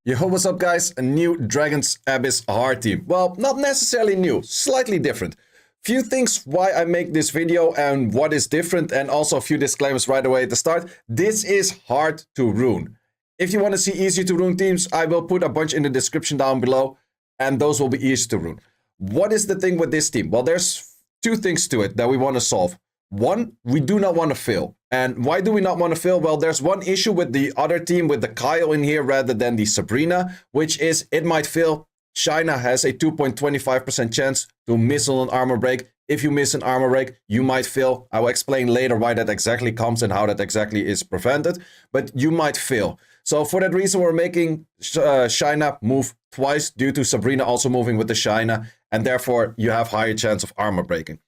Yo, what's up guys? A new Dragon's Abyss hard team. Well, not necessarily new, slightly different. Few things why I make this video and what is different, and also a few disclaimers right away at the start. This is hard to rune. If you want to see easy to rune teams, I will put a bunch in the description down below, and those will be easy to rune. What is the thing with this team? Well, there's two things to it that we want to solve. One, we do not want to fail. And why do we not want to fail? Well, there's one issue with the other team, with the Kyle in here rather than the Sabrina, which is it might fail. China has a 2.25% chance to miss on an armor break. If you miss an armor break, you might fail. I will explain later why that exactly comes and how that exactly is prevented, but you might fail. So for that reason, we're making China move twice due to Sabrina also moving with the China, and therefore you have higher chance of armor breaking.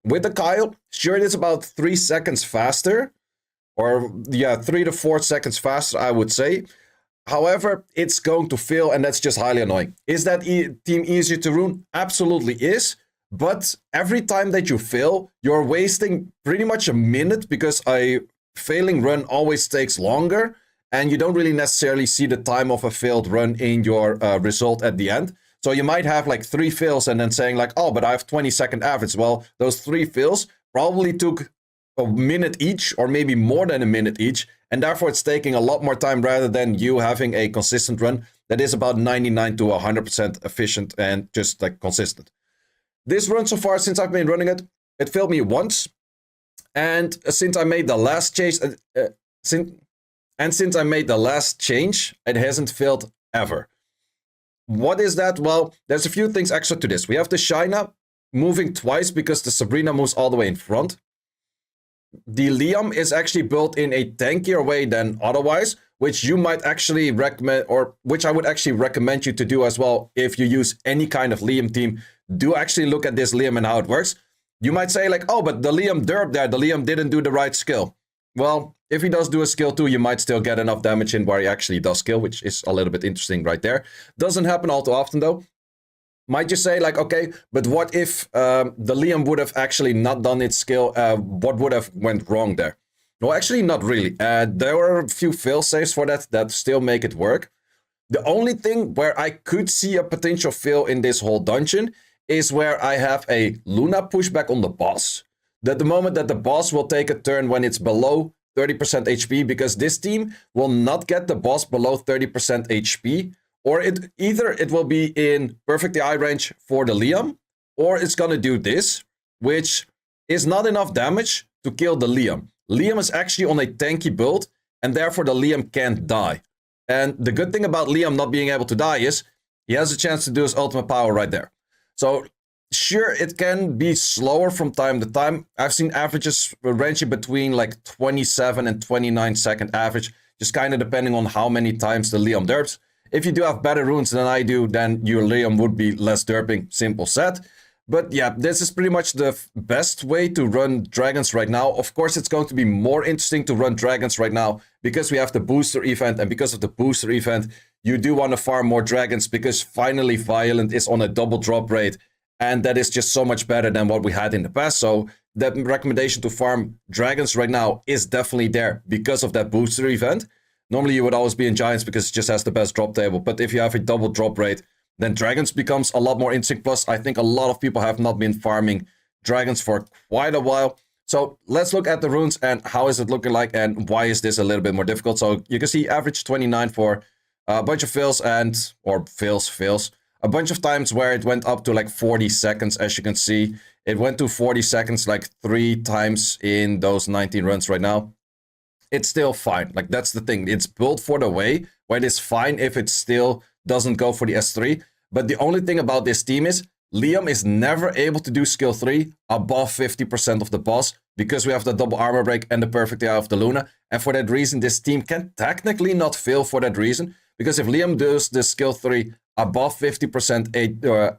With the Kyle, sure, it is about 3 seconds faster, or yeah, 3 to 4 seconds faster, I would say. However, it's going to fail, and that's just highly annoying. Is that team easier to rune? Absolutely is. But every time that you fail, you're wasting pretty much a minute, because a failing run always takes longer, and you don't really necessarily see the time of a failed run in your result at the end. So you might have like 3 fails and then saying like, oh, but I have 20-second average. Well, those 3 fails probably took a minute each, or maybe more than a minute each. And therefore it's taking a lot more time rather than you having a consistent run that is about 99 to 100% efficient and just like consistent. This run so far, since I've been running it, it failed me once. And since I made the last change, since I made the last change, it hasn't failed ever. What is that? Well, there's a few things extra to this. We have the China moving twice because the Sabrina moves all the way in front. The Liam is actually built in a tankier way than otherwise, which you might actually recommend, or which I would actually recommend you to do as well. If you use any kind of Liam team, do actually look at this Liam and how it works. You might say like, oh, but the Liam derped there. The Liam didn't do the right skill. Well, if he does do a skill too, you might still get enough damage in where he actually does skill, which is a little bit interesting right there. Doesn't happen all too often though. Might you say like, okay, but what if the Liam would have actually not done its skill? What would have went wrong there? No, actually not really. There were a few fail safes for that still make it work. The only thing where I could see a potential fail in this whole dungeon is where I have a Luna pushback on the boss. That the moment that the boss will take a turn when it's below 30% HP, because this team will not get the boss below 30% HP, or either it will be in perfect eye range for the Liam, or it's gonna do this, which is not enough damage to kill the Liam. Liam is actually on a tanky build, and therefore the Liam can't die. And the good thing about Liam not being able to die is he has a chance to do his ultimate power right there. So sure, it can be slower from time to time. I've seen averages ranging between like 27 and 29 second average, just kind of depending on how many times the Liam derps. If you do have better runes than I do, then your Liam would be less derping, simple set. But yeah, this is pretty much the best way to run dragons right now. Of course, it's going to be more interesting to run dragons right now because we have the booster event, and because of the booster event, you do want to farm more dragons because finally Violent is on a double drop rate. And that is just so much better than what we had in the past. So that recommendation to farm dragons right now is definitely there because of that booster event. Normally you would always be in Giants because it just has the best drop table. But if you have a double drop rate, then dragons becomes a lot more interesting. Plus, I think a lot of people have not been farming dragons for quite a while. So let's look at the runes and how is it looking like and why is this a little bit more difficult. So you can see average 29 for a bunch of fails or fails. A bunch of times where it went up to like 40 seconds, as you can see. It went to 40 seconds like 3 times in those 19 runs right now. It's still fine. Like, that's the thing. It's built for the way where it is fine if it still doesn't go for the S3. But the only thing about this team is Liam is never able to do skill 3 above 50% of the boss because we have the double armor break and the perfect eye of the Luna. And for that reason, this team can technically not fail for that reason. Because if Liam does the skill 3 above 50%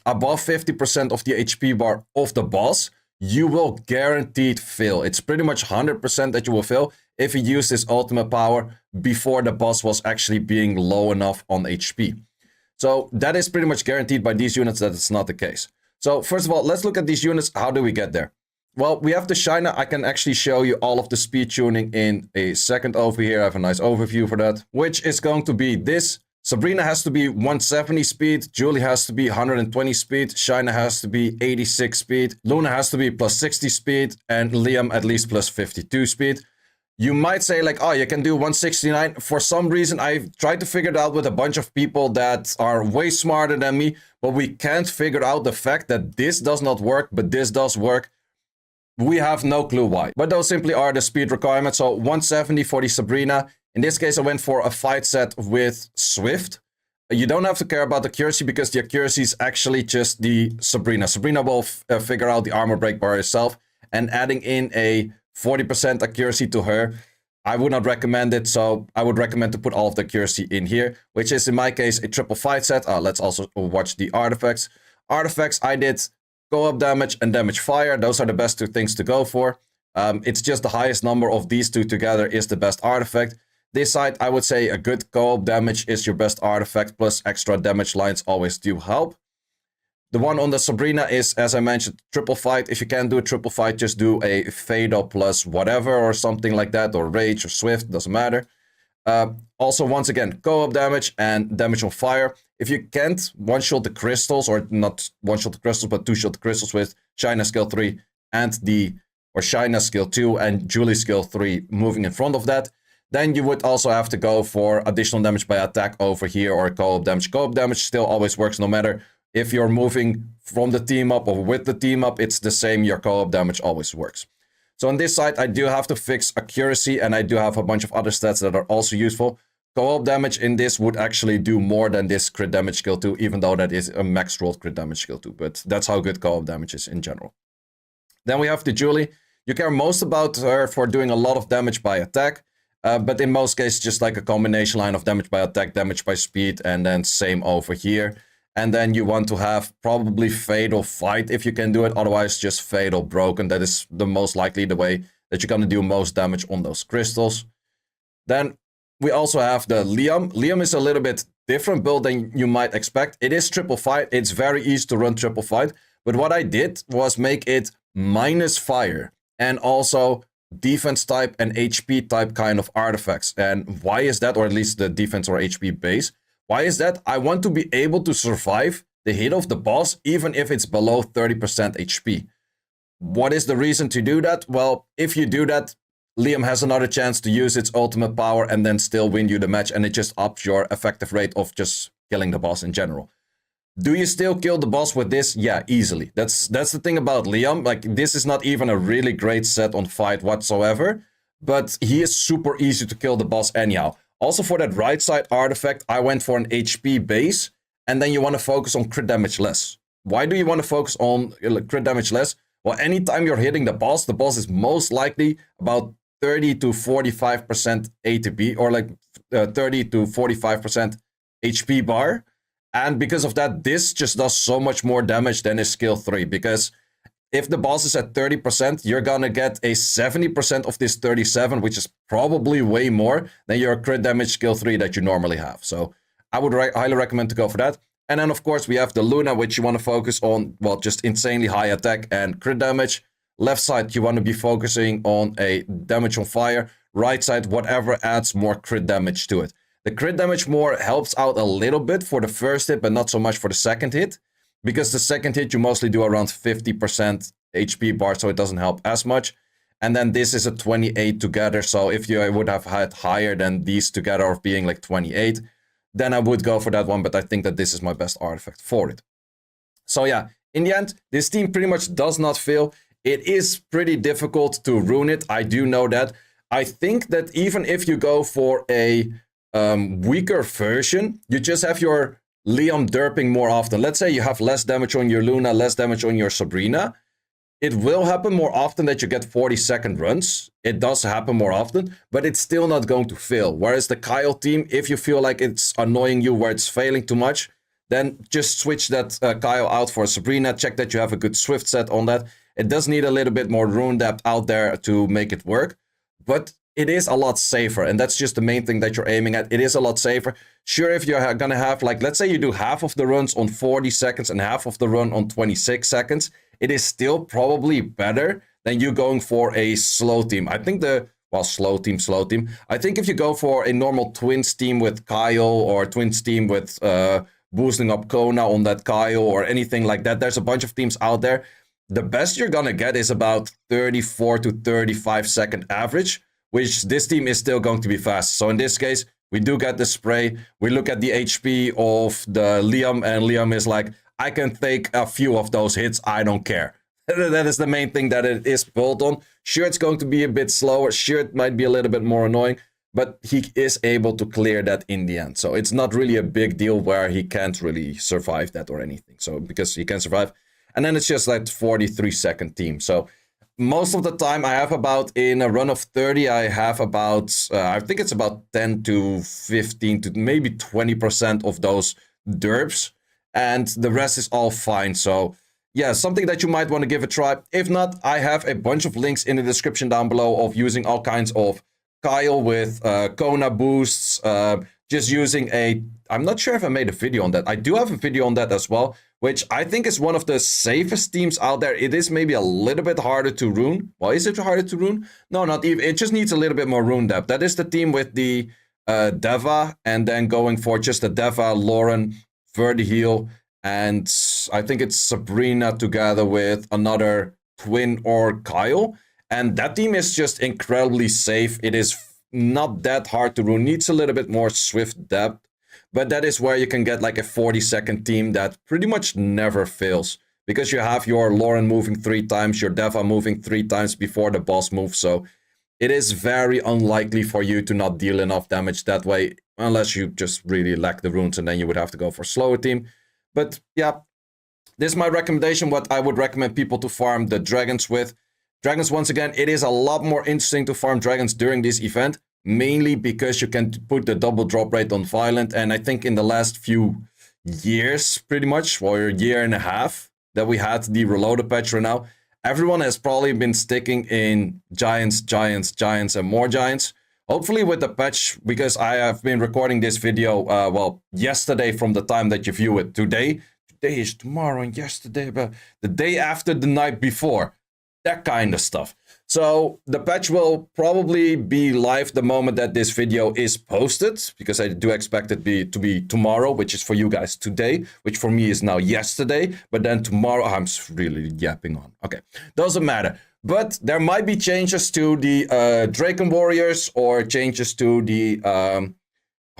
above 50% of the HP bar of the boss, you will guaranteed fail. It's pretty much 100% that you will fail if you use this ultimate power before the boss was actually being low enough on HP. So that is pretty much guaranteed by these units that it's not the case. So first of all, let's look at these units. How do we get there? Well, we have the China. I can actually show you all of the speed tuning in a second over here. I have a nice overview for that, which is going to be this. Sabrina has to be 170 speed, Julie has to be 120 speed, China has to be 86 speed, Luna has to be plus 60 speed, and Liam at least plus 52 speed. You might say like, oh, you can do 169. For some reason, I've tried to figure it out with a bunch of people that are way smarter than me, but we can't figure out the fact that this does not work, but this does work. We have no clue why. But those simply are the speed requirements. So 170 for the Sabrina. In this case, I went for a fight set with Swift. You don't have to care about the accuracy because the accuracy is actually just the Sabrina. Sabrina will figure out the armor break by herself. And adding in a 40% accuracy to her, I would not recommend it. So I would recommend to put all of the accuracy in here, which is in my case a triple fight set. Let's also watch the artifacts. Artifacts, I did go-up damage and damage fire. Those are the best two things to go for. It's just the highest number of these two together is the best artifact. This side, I would say a good go-up damage is your best artifact, plus extra damage lines always do help. The one on the Sabrina is, as I mentioned, triple fight. If you can't do a triple fight, just do a Fatal plus whatever or something like that, or Rage or Swift, doesn't matter. Also, once again, go-up damage and damage on fire. If you can't one-shot the crystals, or not one-shot the crystals, but two-shot the crystals with China skill 3 and China skill 2 and Julie skill 3 moving in front of that, then you would also have to go for additional damage by attack over here or go-up damage. Go-up damage still always works no matter if you're moving from the team up or with the team up, it's the same, your go-up damage always works. So on this side, I do have to fix accuracy, and I do have a bunch of other stats that are also useful. Go-up damage in this would actually do more than this crit damage skill 2, even though that is a max rolled crit damage skill 2. But that's how good go-up damage is in general. Then we have the Julie. You care most about her for doing a lot of damage by attack. But in most cases, just like a combination line of damage by attack, damage by speed, and then same over here. And then you want to have probably Fatal Fight if you can do it. Otherwise, just Fatal Broken. That is the most likely the way that you're going to do most damage on those crystals. Then we also have the Liam. Liam is a little bit different build than you might expect. It is triple fight. It's very easy to run triple fight. But what I did was make it minus fire. And also defense type and HP type kind of artifacts. And why is that? Or at least the defense or HP base. Why is that? I want to be able to survive the hit of the boss, even if it's below 30% HP. What is the reason to do that? Well, if you do that, Liam has another chance to use its ultimate power and then still win you the match, and it just ups your effective rate of just killing the boss in general. Do you still kill the boss with this? Yeah, easily. That's the thing about Liam. Like, this is not even a really great set on fight whatsoever, but he is super easy to kill the boss anyhow. Also, for that right side artifact, I went for an HP base, and then you want to focus on crit damage less. Why do you want to focus on crit damage less? Well, anytime you're hitting the boss is most likely about 30 to 45% ATB, or like 30 to 45% HP bar. And because of that, this just does so much more damage than his skill 3, because if the boss is at 30%, you're gonna get a 70% of this 37, which is probably way more than your crit damage skill 3 that you normally have. So I would highly recommend to go for that. And then, of course, we have the Luna, which you want to focus on, well, just insanely high attack and crit damage. Left side, you want to be focusing on a damage on fire. Right side, whatever adds more crit damage to it. The crit damage more helps out a little bit for the first hit, but not so much for the second hit. Because the second hit, you mostly do around 50% HP bar, so it doesn't help as much. And then this is a 28 together, so if you would have had higher than these together of being like 28, then I would go for that one, but I think that this is my best artifact for it. So yeah, in the end, this team pretty much does not fail. It is pretty difficult to rune it, I do know that. I think that even if you go for a weaker version, you just have your Liam derping more often. Let's say you have less damage on your Luna, less damage on your Sabrina. It will happen more often that you get 40-second runs. It does happen more often, but it's still not going to fail. Whereas the Kyle team, if you feel like it's annoying you where it's failing too much, then just switch that Kyle out for Sabrina. Check that you have a good Swift set on that. It does need a little bit more rune depth out there to make it work, but it is a lot safer, and that's just the main thing that you're aiming at. It is a lot safer. Sure, if you're gonna have, like, let's say you do half of the runs on 40 seconds and half of the run on 26 seconds, it is still probably better than you going for a slow team. I think slow team. I think if you go for a normal twins team with Kyle or twins team with boosting up Kona on that Kyle or anything like that, there's a bunch of teams out there. The best you're gonna get is about 34 to 35 second average, which this team is still going to be fast. So in this case, we do get the spray. We look at the HP of the Liam, and Liam is like, I can take a few of those hits, I don't care. That is the main thing that it is built on. Sure, it's going to be a bit slower. Sure, it might be a little bit more annoying, but he is able to clear that in the end. So it's not really a big deal where he can't really survive that or anything. So because he can survive. And then it's just like 43 second team. So most of the time I have about, in a run of 30, I have about, I think it's about 10 to 15 to maybe 20% of those derps. And the rest is all fine. So yeah, something that you might want to give a try. If not, I have a bunch of links in the description down below of using all kinds of Kyle with Kona boosts, just using I'm not sure if I made a video on that. I do have a video on that as well, which I think is one of the safest teams out there. It is maybe a little bit harder to rune. Well, is it harder to rune? No, not even. It just needs a little bit more rune depth. That is the team with the Deva, and then going for just the Deva, Lauren, Verdi and I think it's Sabrina together with another twin or Kyle. And that team is just incredibly safe. It is not that hard to rune. Needs a little bit more swift depth. But that is where you can get like a 40-second team that pretty much never fails. Because you have your Lauren moving 3 times, your Deva moving 3 times before the boss moves. So it is very unlikely for you to not deal enough damage that way. Unless you just really lack the runes, and then you would have to go for a slower team. But yeah, this is my recommendation, what I would recommend people to farm the dragons with. Dragons, once again, it is a lot more interesting to farm dragons during this event. Mainly because you can put the double drop rate on Violent. And I think in the last few years, pretty much, or a year and a half, that we had the reloaded patch right now, everyone has probably been sticking in Giants, and more Giants. Hopefully with the patch, because I have been recording this video, yesterday from the time that you view it. Today is tomorrow, and yesterday, but the day after the night before. That kind of stuff. So the patch will probably be live the moment that this video is posted, because I do expect it to be tomorrow, which is for you guys today, which for me is now yesterday. But then tomorrow, I'm really yapping on. Okay, doesn't matter. But there might be changes to the Draken Warriors or changes to the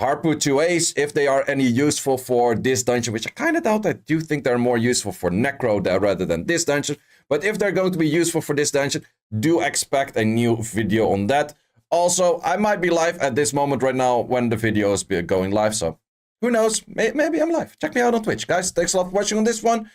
Harpu 2As if they are any useful for this dungeon, which I kind of doubt. I do think they're more useful for Necro rather than this dungeon. But if they're going to be useful for this dungeon, do expect a new video on that. Also, I might be live at this moment right now when the video is going live. So who knows? Maybe I'm live. Check me out on Twitch. Guys, thanks a lot for watching on this one.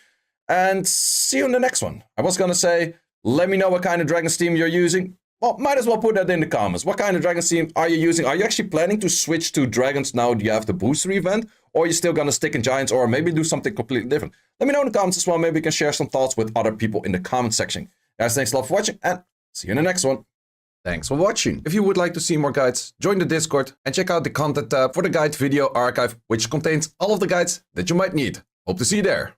And see you in the next one. I was going to say, let me know what kind of Dragon Steam you're using. Well, might as well put that in the comments. What kind of Dragon Steam are you using? Are you actually planning to switch to Dragons now you have the booster event? Or are you still going to stick in Giants, or maybe do something completely different? Let me know in the comments as well. Maybe we can share some thoughts with other people in the comment section. Guys, thanks a lot for watching, and see you in the next one. Thanks for watching. If you would like to see more guides, join the Discord and check out the content tab for the guide video archive, which contains all of the guides that you might need. Hope to see you there.